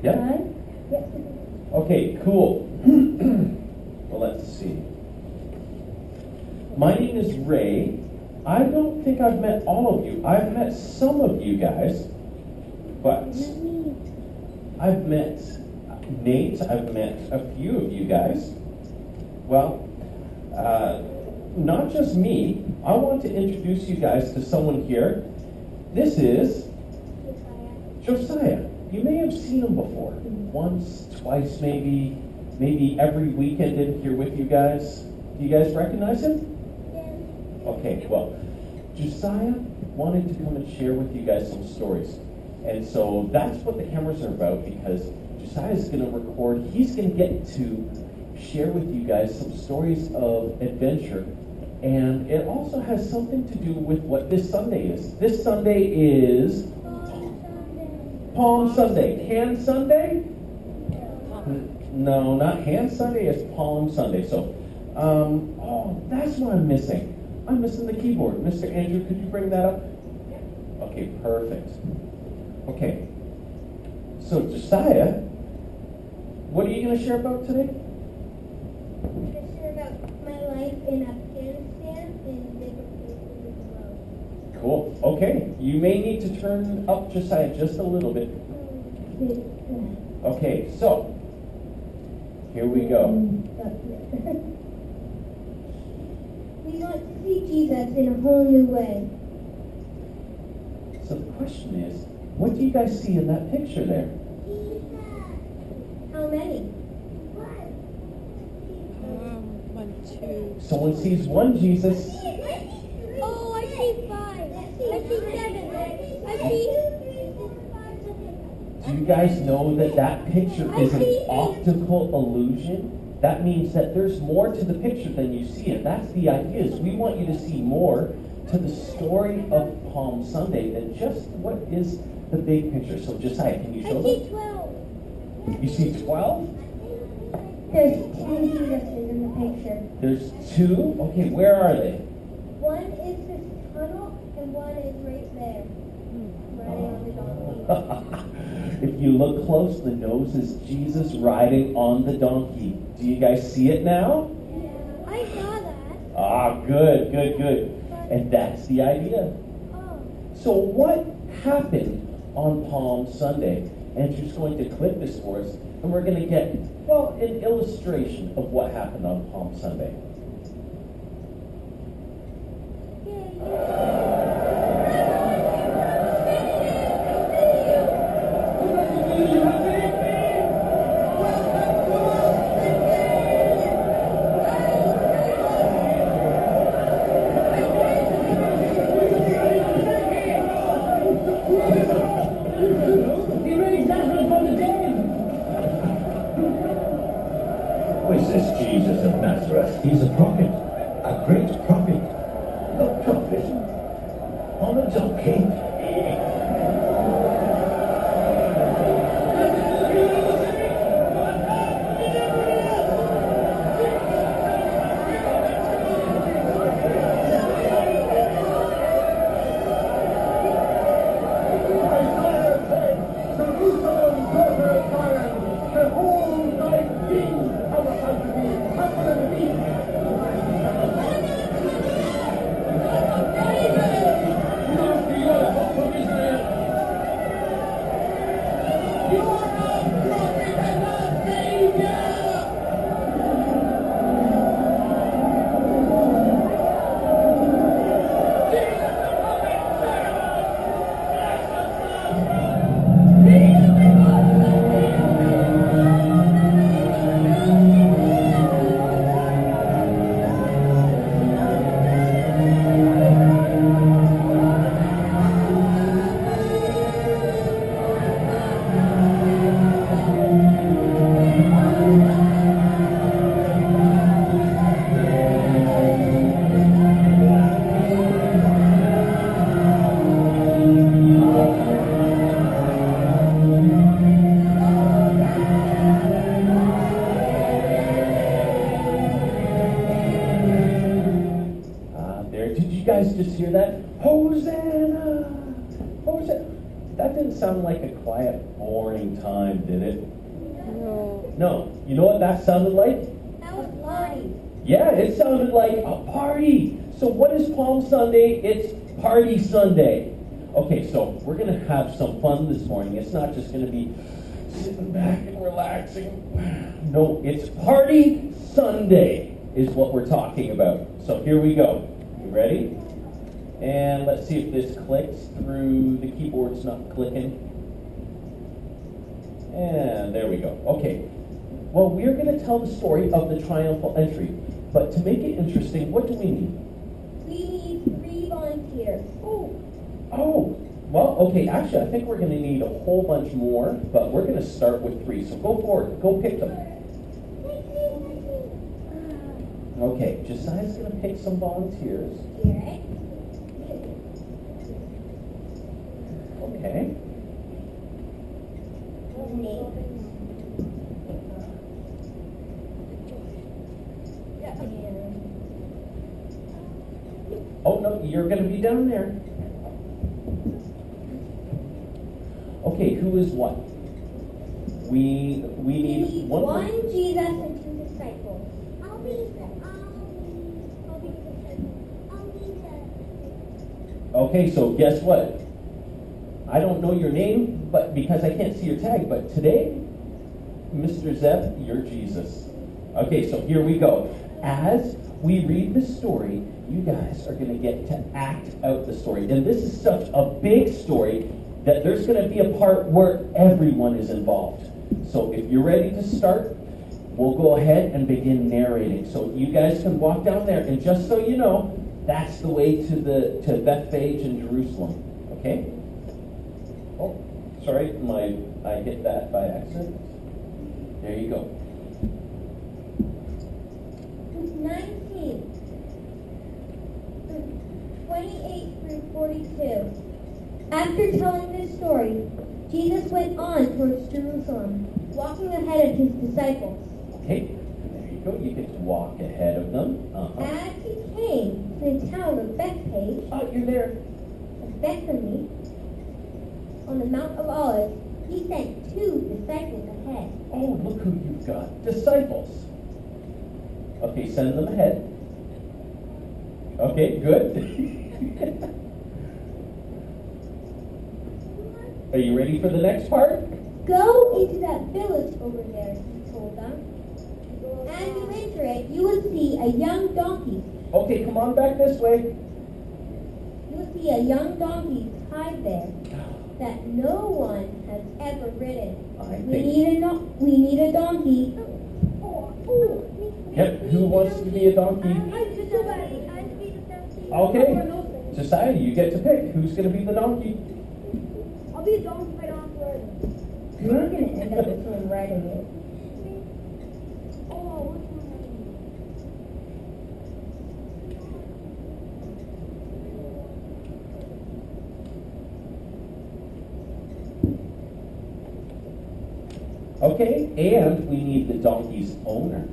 Yep. Yep. Okay, cool. Well, let's see. My name is Ray. I don't think I've met all of you. I've met some of you guys, but I've met Nate. I've met a few of you guys. Well, not just me. I want to introduce you guys to someone here. This is Josiah. You may have seen him before. Once, twice, maybe every weekend in here with you guys. Do you guys recognize him? Okay, well, Josiah wanted to come and share with you guys some stories. And so that's what the cameras are about, because Josiah's going to record. He's going to get to share with you guys some stories of adventure. And it also has something to do with what this Sunday is. This Sunday is Palm Sunday. Hand Sunday? No, not Hand Sunday. It's Palm Sunday. So, that's what I'm missing. I'm missing the keyboard. Mr. Andrew, could you bring that up? Okay, perfect. Okay. So, Josiah, what are you going to share about today? I'm going to share about my life in Afghanistan and different places in the world. Cool. Okay. You may need to turn up Josiah just a little bit. Okay, so here we go. We want to see Jesus in a whole new way. So the question is, what do you guys see in that picture there? How many? One, two. Someone sees one Jesus. Oh, I see 5. I see 7. I see... Do you guys know that that picture is an optical illusion? That means that there's more to the picture than you see it. That's the idea, is we want you to see more to the story of Palm Sunday than just what is the big picture. So Josiah, can you show them? I see 12. You see 12? There's 2 Jesuses in the picture. There's 2? Okay, where are they? One is this tunnel, and one is right there. Riding on the donkey. If you look close, the nose is Jesus riding on the donkey. Do you guys see it now? Yeah. I saw that. Ah, good. And that's the idea. Oh. So what happened on Palm Sunday? Andrew's going to clip this for us, and we're going to get, well, an illustration of what happened on Palm Sunday. Jesus of Nazareth. He's a prophet, a great prophet. A prophet on a donkey. sound like a quiet, boring time, did it? No. No. You know what that sounded like? That was fine. Yeah, it sounded like a party. So what is Palm Sunday? It's Party Sunday. Okay, so we're going to have some fun this morning. It's not just going to be sitting back and relaxing. No, it's Party Sunday is what we're talking about. So here we go. You ready? And let's see if this clicks through. The keyboard's not clicking. And there we go. Okay. Well, we're going to tell the story of the triumphal entry. But to make it interesting, what do we need? We need 3 volunteers. Oh, well, okay, actually, I think we're going to need a whole bunch more, but we're going to start with 3. So go forward. Go pick them. Okay, Josiah's going to pick some volunteers. Here, Okay. Oh, no, you're going to be down there. Okay, who is what? We need one Jesus and 2 disciples. I'll be the Okay, so guess what? I don't know your name, but because I can't see your tag, but today, Mr. Zeb, you're Jesus. Okay, so here we go. As we read the story, you guys are going to get to act out the story. And this is such a big story that there's going to be a part where everyone is involved. So if you're ready to start, we'll go ahead and begin narrating. So you guys can walk down there, and just so you know, that's the way to Bethphage in Jerusalem. Okay? Oh, sorry, I hit that by accident. There you go. 19, 28 through 42. After telling this story, Jesus went on towards Jerusalem, walking ahead of his disciples. Okay, there you go. You get to walk ahead of them. As he came to the town of Bethphage, Oh, you're there. of Bethany, on the Mount of Olives, he sent 2 disciples ahead. Oh, look who you've got. Disciples. Okay, send them ahead. Okay, good. Are you ready for the next part? Go into that village over there, he told them. As you enter it, you will see a young donkey. Okay, come on back this way. You will see a young donkey tied there that no one has ever ridden. We need a donkey. Yep, who wants to be a donkey? Okay, Josiah, you get to pick. Who's going to be the donkey? I'll be a donkey if I don't have to ride it. You're going to end up with someone riding it. Okay, and we need the donkey's owner.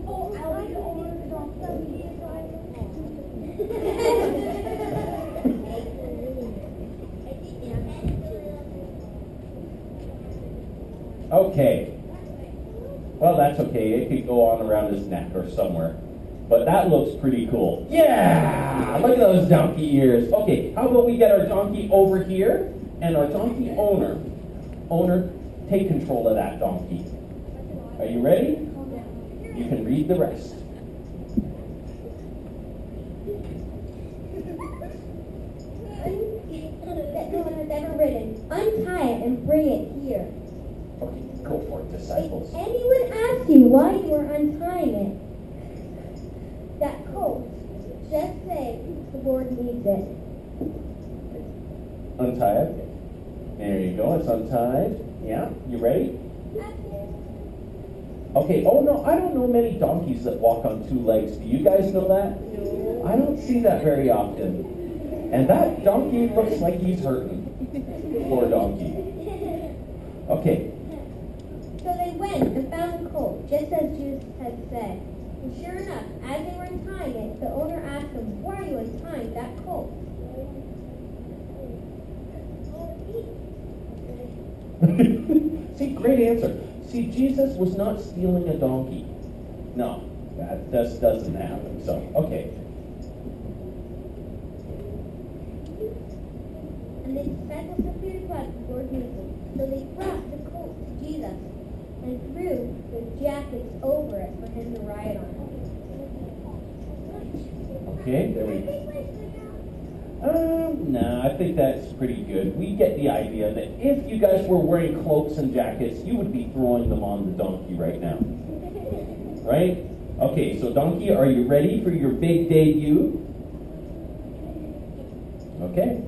Oh, I like the owner of the donkey. Okay. Well, that's okay. It could go on around his neck or somewhere. But that looks pretty cool. Yeah! Look at those donkey ears. Okay, how about we get our donkey over here, and our donkey owner, take control of that donkey. Are you ready? You can read the rest. That no one has ever ridden. Untie it and bring it here. Okay, go for it, disciples. If anyone asks you why you are untying it, that coat, just say the Lord needs it. Untie it. There you go, it's untied. Yeah, you ready? Okay, oh no, I don't know many donkeys that walk on 2 legs. Do you guys know that? No. I don't see that very often. And that donkey looks like he's hurting. Poor donkey. Okay. So they went and found the colt, just as Jesus had said. And sure enough, as they were untying it, the owner asked them, "Why are you untying that colt?" See, great answer. See, Jesus was not stealing a donkey. No, that just doesn't happen. So, okay. And the disciples appeared blood before Jesus. So they brought the colt to Jesus and threw their jackets over it for him to ride on. Okay, there we go. No, I think that's pretty good. We get the idea that if you guys were wearing cloaks and jackets, you would be throwing them on the donkey right now. Right? Okay, so donkey, are you ready for your big debut? Okay.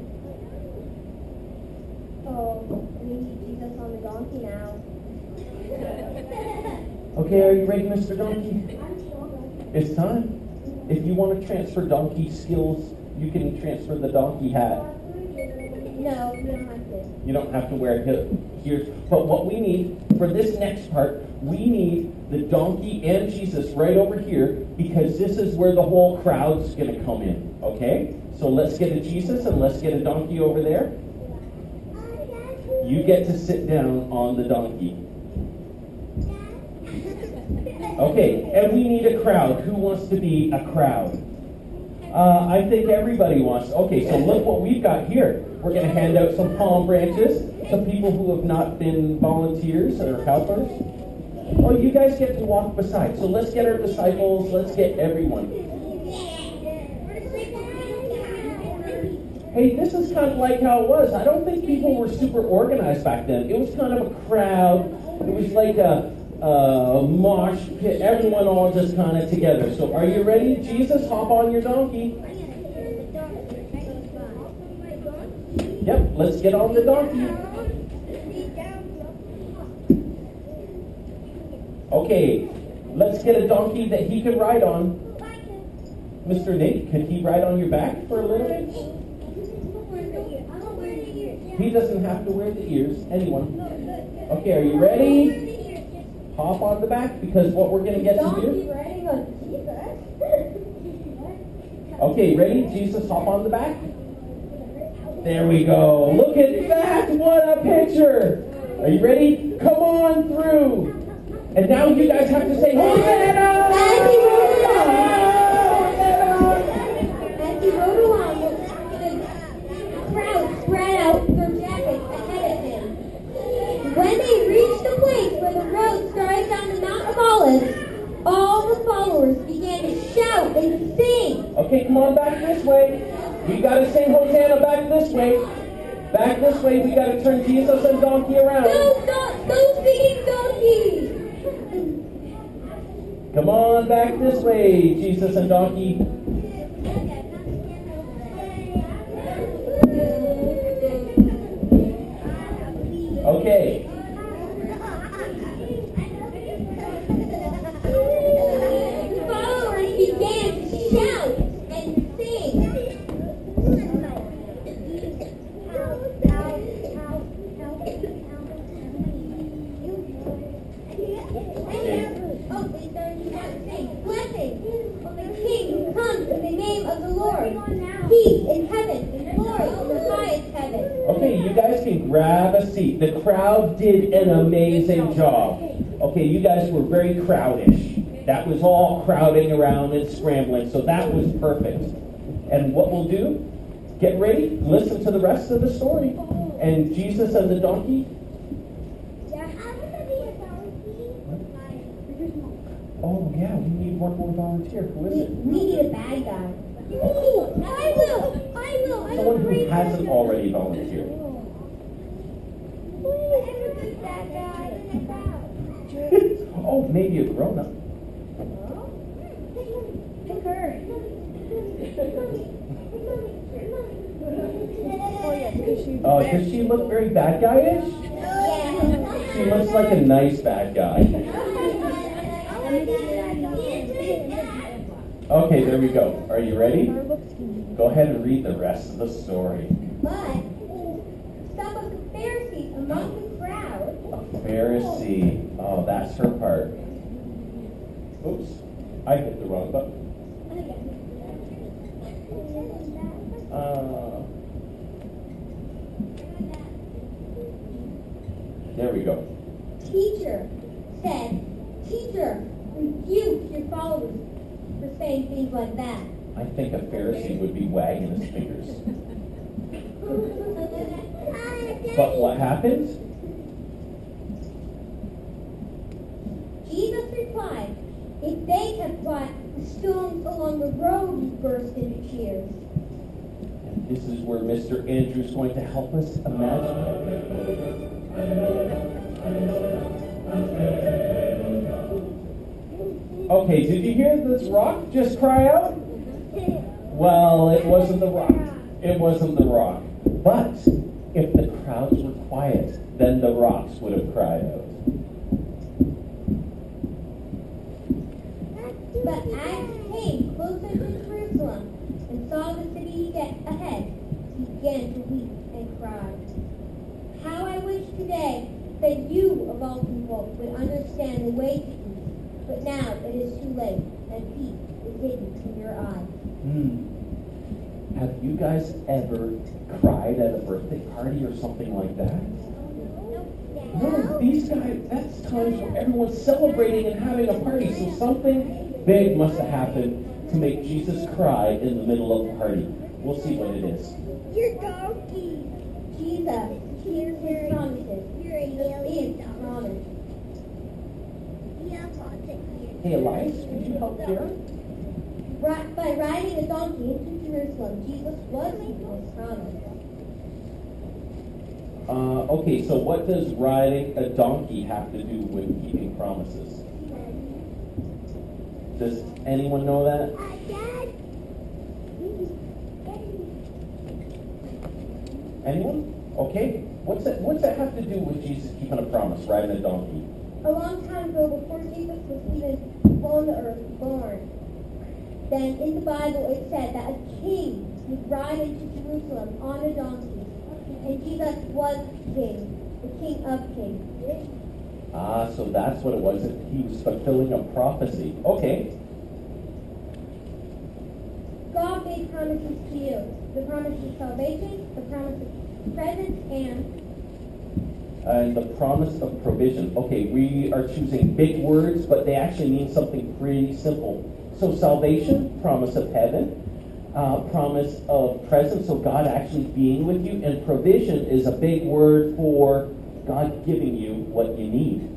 Oh, we need Jesus on the donkey now. Okay, are you ready, Mr. Donkey? It's time. If you want to transfer donkey skills, you can transfer the donkey hat. No, you don't have to. You don't have to wear it here. But what we need for this next part, we need the donkey and Jesus right over here, because this is where the whole crowd's going to come in. Okay? So let's get a Jesus and let's get a donkey over there. You get to sit down on the donkey. Okay, and we need a crowd. Who wants to be a crowd? I think everybody wants. Okay, so look what we've got here. We're going to hand out some palm branches to people who have not been volunteers or helpers. Oh, you guys get to walk beside. So let's get our disciples. Let's get everyone. Hey, this is kind of like how it was. I don't think people were super organized back then. It was kind of a crowd. It was like a mosh pit, everyone all just kind of together. So are you ready? Jesus, hop on your donkey. Yep, let's get on the donkey. Okay, let's get a donkey that he can ride on. Mr. Nate, can he ride on your back for a little bit? He doesn't have to wear the ears. Anyone? Okay, are you ready? Hop on the back, because what we're going to get to do. Okay, ready? Jesus, hop on the back. There we go. Look at that. What a picture. Are you ready? Come on through. And now you guys have to say, Hosanna! As he rode along, the crowd spread out their jackets ahead of him. When they reached the place where the road started down the Mount of Olives, all the followers began to shout and sing. Okay, come on back this way. We got to sing Hosanna back this way. Back this way, we got to turn Jesus and donkey around. Those singing donkeys! Come on back this way, Jesus and donkey. Okay. The followers began to shout and sing. Blessing on the King who comes in the name of the Lord. Peace in heaven and glory in the highest heaven. Okay, you guys can grab a seat. The crowd did an amazing job. Okay, you guys were very crowdish. That was all crowding around and scrambling, so that was perfect. And what we'll do, get ready, listen to the rest of the story. And Jesus and the donkey. Oh, yeah, we need one more volunteer. Who is it? We need a bad guy. Oh, I will. Someone who hasn't already volunteered. Oh, maybe a grown-up. Pick her. Oh, does she look very bad guy-ish? She looks like a nice bad guy. Okay, there we go. Are you ready? Go ahead and read the rest of the story. But some of the Pharisees among the crowd. A Pharisee. Oh, that's her part. Oops. I hit the wrong button. There we go. Teacher said, Teacher, rebuke your followers for saying things like that. I think a Pharisee would be wagging his fingers. But what happened? Jesus replied, if they kept quiet, the stones along the road would burst into cheers. And this is where Mr. Andrew's going to help us imagine. Okay, did you hear this rock just cry out? Well, it wasn't the rock. It wasn't the rock. But if the crowds were quiet, then the rocks would have cried out. But as he came closer to Jerusalem and saw the city ahead, he began to weep and cry. How I wish today that you, of all people, would understand the way to peace. But now it is too late, and peace is hidden from your eyes. Have you guys ever cried at a birthday party or something like that? No, these guys, that's times where everyone's celebrating and having a party, so something big must have happened to make Jesus cry in the middle of the party. We'll see what it is. Your donkey. Jesus, here's his promises. You're a alien promise. Hey, Elias, could you help here? By riding a donkey into Jerusalem, Jesus was keeping his promise. Okay, so what does riding a donkey have to do with keeping promises? Does anyone know that? Dad. Anyone? Okay. What's that have to do with Jesus keeping a promise, riding a donkey? A long time ago, before Jesus was even on the earth, born, then in the Bible it said that a king would ride into Jerusalem on a donkey. And Jesus was king, the king of kings. Ah, so that's what it was. He was fulfilling a prophecy. Okay. God made promises to you. The promise of salvation, the promise of presence, And the promise of provision. Okay, we are choosing big words, but they actually mean something pretty simple. So salvation, promise of heaven, promise of presence, so God actually being with you, and provision is a big word for God giving you what you need.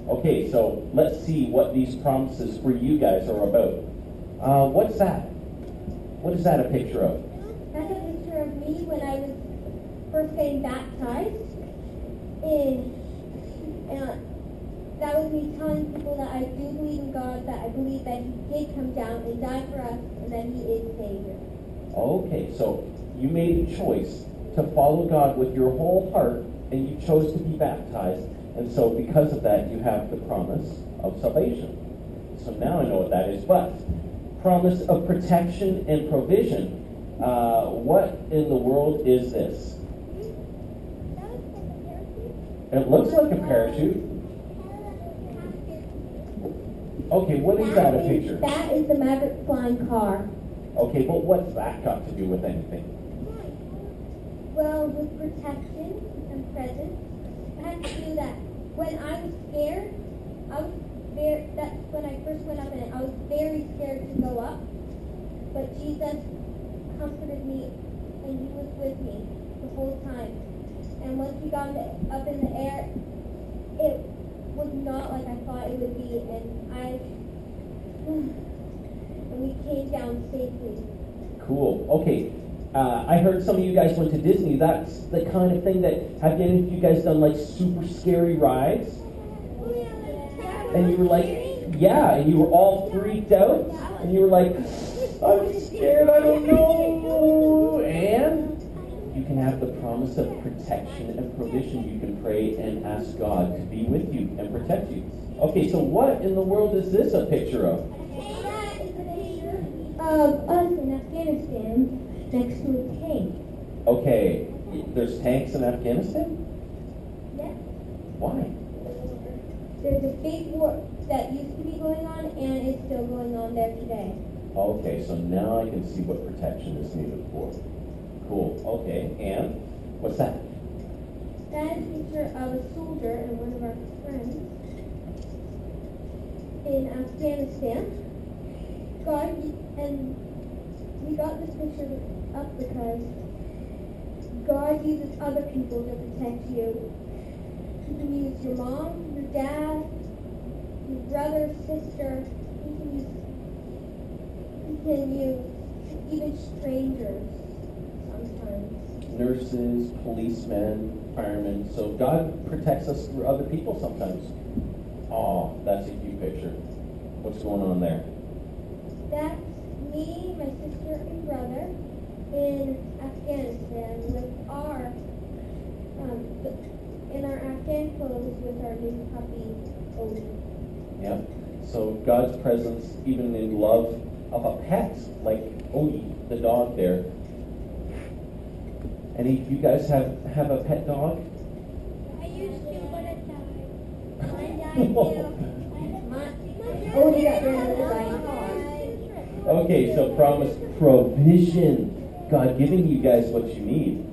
Okay, so let's see what these promises for you guys are about. What's that? What is that a picture of? That's a picture of me when I was first getting baptized. And that was me telling people that I do believe in God, that I believe that He did come down and die for us, and that He is Savior. Okay, so you made a choice to follow God with your whole heart, and you chose to be baptized, and so because of that, you have the promise of salvation. So now I know what that is, but promise of protection and provision. What in the world is this? It looks like a parachute. Okay, what is that a picture? That is the Maverick flying car. Okay, but what's that got to do with anything? Well, with protection and presence, it had to do that when I was scared, that's when I first went up in it, I was very scared to go up. But Jesus comforted me, and He was with me the whole time. And once we got up in the air, it was not like I thought it would be, and we came down safely. Cool. Okay. I heard some of you guys went to Disney. That's the kind of thing that, have any of you guys done like super scary rides? And you were like, yeah, and you were all freaked out, and you were like, I'm scared, I don't know. And you can have the promise of protection and provision. You can pray and ask God to be with you and protect you. Okay, so what in the world is this a picture of? That is a picture of us in Afghanistan next to a tank. Okay, there's tanks in Afghanistan? Yeah. Why? There's a big war that used to be going on, and it's still going on there today. Okay, so now I can see what protection is needed for. Cool. Okay, and what's that? That is a picture of a soldier and one of our friends in Afghanistan. And we got this picture up because God uses other people to protect you. He can use your mom, your dad, your brother, sister. He can use even strangers sometimes. Nurses, policemen, firemen. So God protects us through other people sometimes. Oh, that's a cute picture. What's going on there? That's me, my sister, and brother in Afghanistan with our in our Afghan clothes with our new puppy Odie. Yeah. So God's presence, even in love of a pet like Odie, the dog there. Any of you guys have a pet dog? I used to, but it died. Mine died too. Odie got ran over by a car. Okay, so promise provision. God giving you guys what you need.